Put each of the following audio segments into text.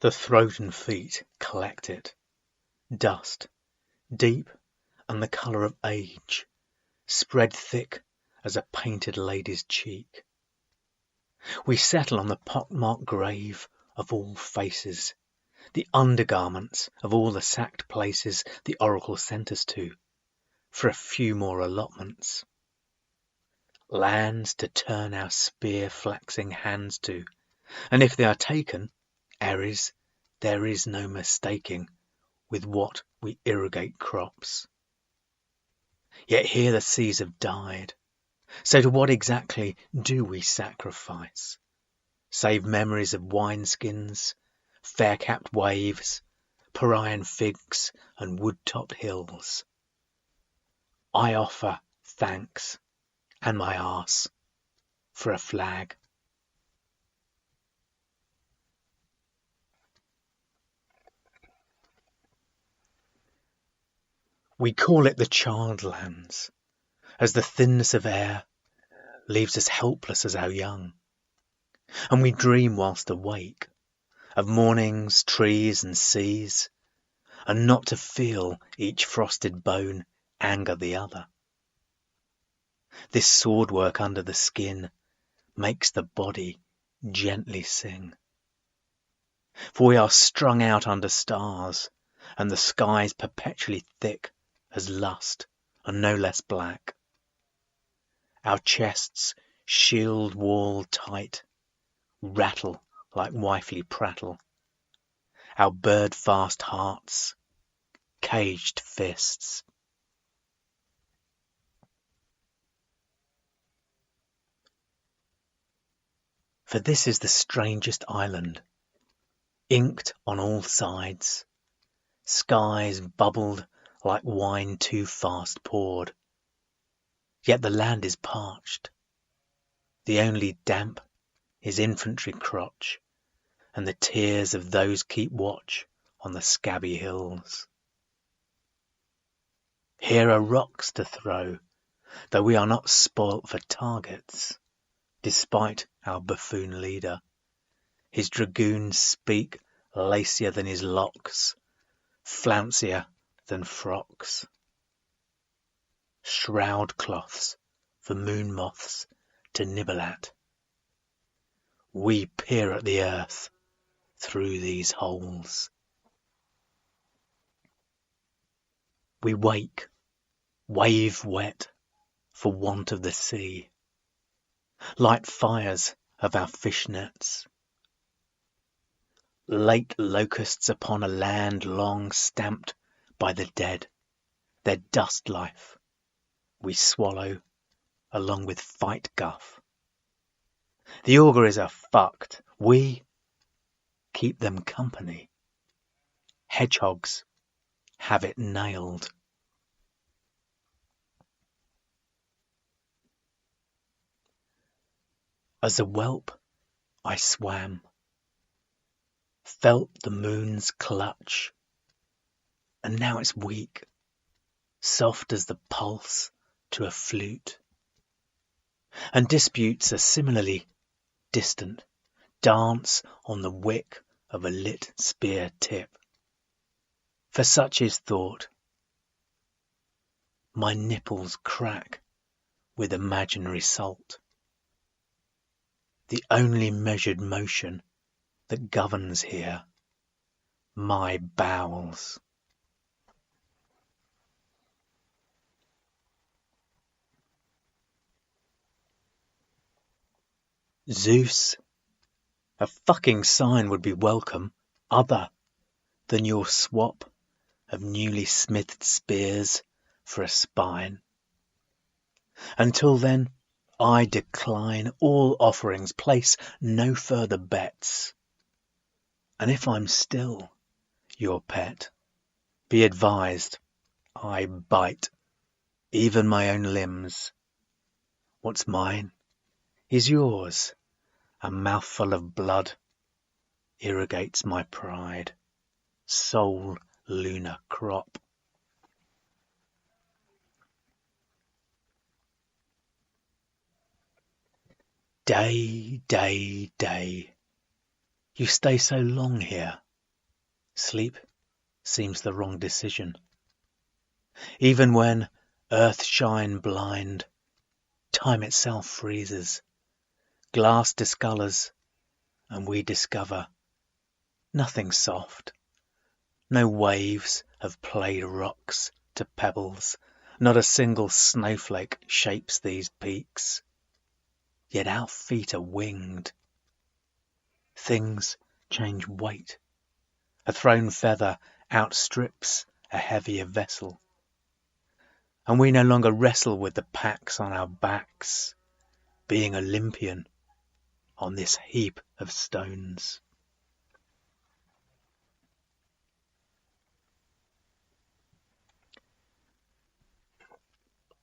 The throat and feet collect it. Dust, deep and the colour of age, spread thick as a painted lady's cheek. We settle on the pock-marked grave of all faces, the undergarments of all the sacked places the oracle sent us to, for a few more allotments. Lands to turn our spear-flaxing hands to, and if they are taken, there is no mistaking with what we irrigate crops. Yet here the seas have died, so to what exactly do we sacrifice, save memories of wineskins, fair-capped waves, Parian figs and wood-topped hills? I offer thanks and my arse for a flag. We call it the childlands, as the thinness of air leaves us helpless as our young, and we dream whilst awake of mornings, trees and seas, and not to feel each frosted bone anger the other. This sword work under the skin makes the body gently sing, for we are strung out under stars, and the sky's perpetually thick as lust and no less black. Our chests, shield wall tight, rattle like wifely prattle. Our bird-fast hearts, caged fists. For this is the strangest island, inked on all sides, skies bubbled like wine too fast poured. Yet the land is parched. The only damp is infantry crotch, and the tears of those keep watch on the scabby hills. Here are rocks to throw, though we are not spoilt for targets, despite our buffoon leader. His dragoons speak lacier than his locks, flouncier than frocks. Shroud cloths for moon moths to nibble at. We peer at the earth through these holes. We wake, wave wet, for want of the sea, light fires of our fish nets. Late locusts upon a land long stamped by the dead, their dust life we swallow along with fight guff. The auguries are fucked, we keep them company. Hedgehogs have it nailed. As a whelp I swam, felt the moon's clutch, and now it's weak, soft as the pulse to a flute. And disputes are similarly distant, dance on the wick of a lit spear tip. For such is thought. My nipples crack with imaginary salt. The only measured motion that governs here, my bowels. Zeus, a fucking sign would be welcome, other than your swap of newly smithed spears for a spine. Until then, I decline all offerings, place no further bets. And if I'm still your pet, be advised, I bite even my own limbs. What's mine is yours. A mouthful of blood irrigates my pride. Sole lunar crop. Day, day, day. You stay so long here. Sleep seems the wrong decision. Even when earth shine blind, time itself freezes, glass discolours, and we discover nothing soft. No waves have played rocks to pebbles, not a single snowflake shapes these peaks. Yet our feet are winged. Things change weight. A thrown feather outstrips a heavier vessel. And we no longer wrestle with the packs on our backs, being Olympian on this heap of stones.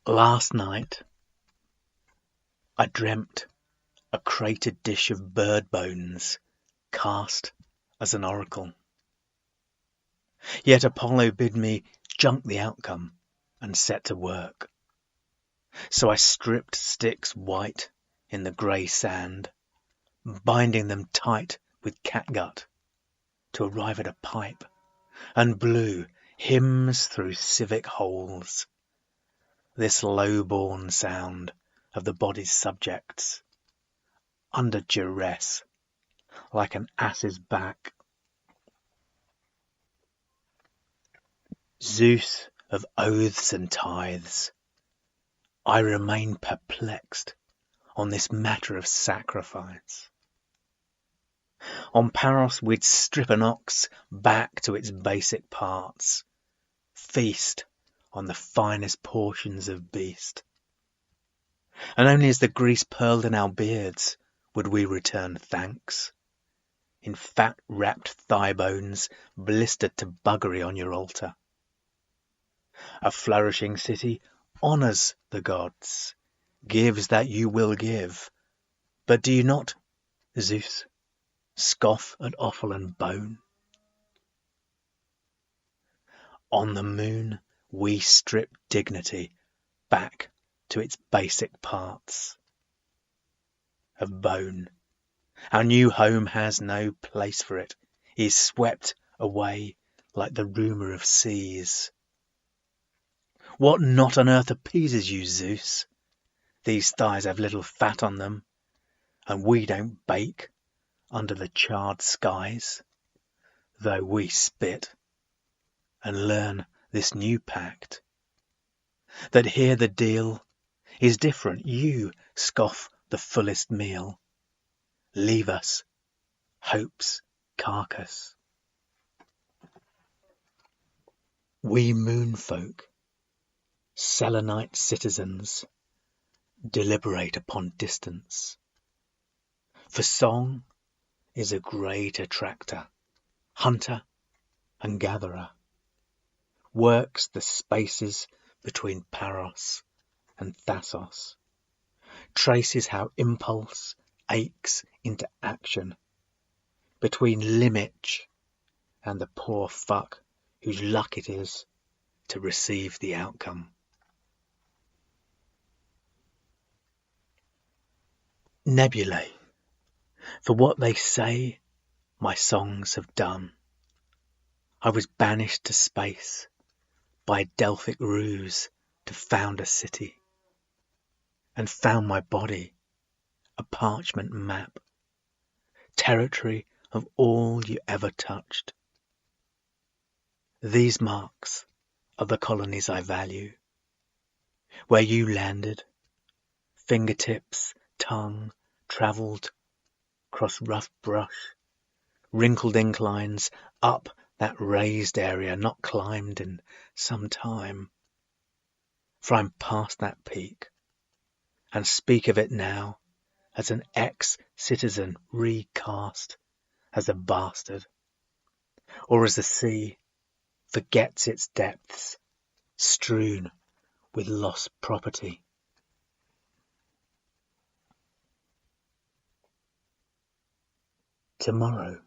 Last night, I dreamt a crated dish of bird bones cast as an oracle. Yet Apollo bid me junk the outcome and set to work. So I stripped sticks white in the grey sand, binding them tight with catgut to arrive at a pipe, and blew hymns through civic holes. This low-born sound of the body's subjects, under duress, like an ass's back. Zeus of oaths and tithes, I remain perplexed on this matter of sacrifice. On Paros we'd strip an ox back to its basic parts, feast on the finest portions of beast. And only as the grease pearled in our beards would we return thanks, in fat-wrapped thigh bones blistered to buggery on your altar. A flourishing city honours the gods, gives that you will give. But do you not, Zeus, scoff at offal and bone? On the moon we strip dignity back to its basic parts of bone. Our new home has no place for it, is swept away like the rumour of seas. What knot on earth appeases you, Zeus? These thighs have little fat on them, and we don't bake under the charred skies, though we spit and learn this new pact, that here the deal is different. You scoff the fullest meal, leave us hope's carcass. We moonfolk, Selenite citizens, deliberate upon distance. For song is a great attractor, hunter and gatherer, works the spaces between Paros and Thasos, traces how impulse aches into action between Limich and the poor fuck whose luck it is to receive the outcome. Nebulae, for what they say my songs have done. I was banished to space by a Delphic ruse to found a city, and found my body a parchment map, territory of all you ever touched. These marks are the colonies I value, where you landed, fingertips, tongue, travelled, cross rough brush, wrinkled inclines, up that raised area not climbed in some time. For I'm past that peak, and speak of it now as an ex-citizen recast as a bastard, or as the sea forgets its depths, strewn with lost property. Tomorrow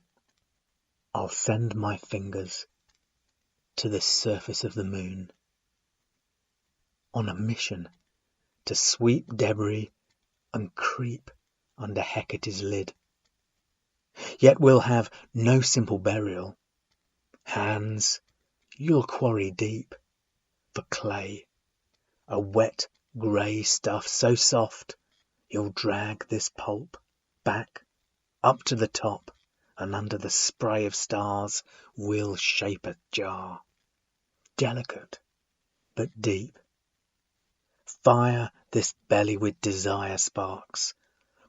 I'll send my fingers to the surface of the moon on a mission to sweep debris and creep under Hecate's lid. Yet we'll have no simple burial, Hands, you'll quarry deep for clay, a wet grey stuff so soft you'll drag this pulp back up to the top, and under the spray of stars we'll shape a jar, delicate but deep. Fire this belly with desire sparks,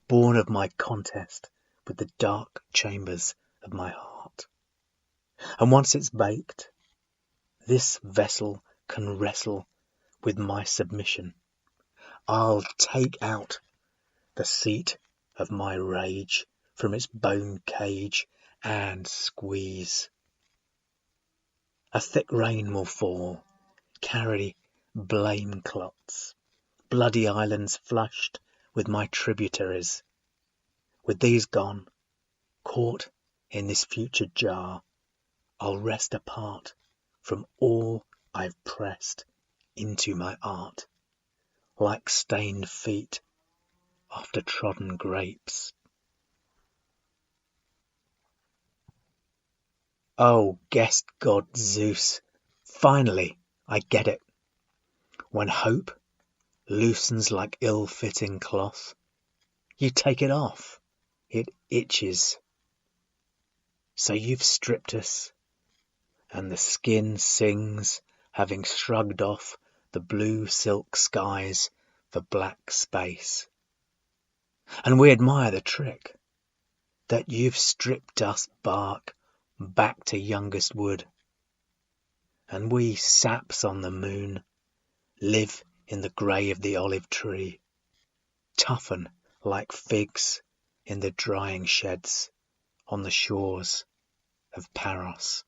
born of my contest with the dark chambers of my heart. And once it's baked, this vessel can wrestle with my submission. I'll take out the seat of my rage from its bone cage and squeeze. A thick rain will fall, carry blame clots, bloody islands flushed with my tributaries. With these gone, caught in this future jar, I'll rest apart from all I've pressed into my art, like stained feet after trodden grapes. Oh, guest god Zeus, finally I get it. When hope loosens like ill-fitting cloth, you take it off, it itches. So you've stripped us, and the skin sings, having shrugged off the blue silk skies for black space. And we admire the trick, that you've stripped us bark back to youngest wood, and we saps on the moon live in the grey of the olive tree, toughen like figs in the drying sheds on the shores of Paros.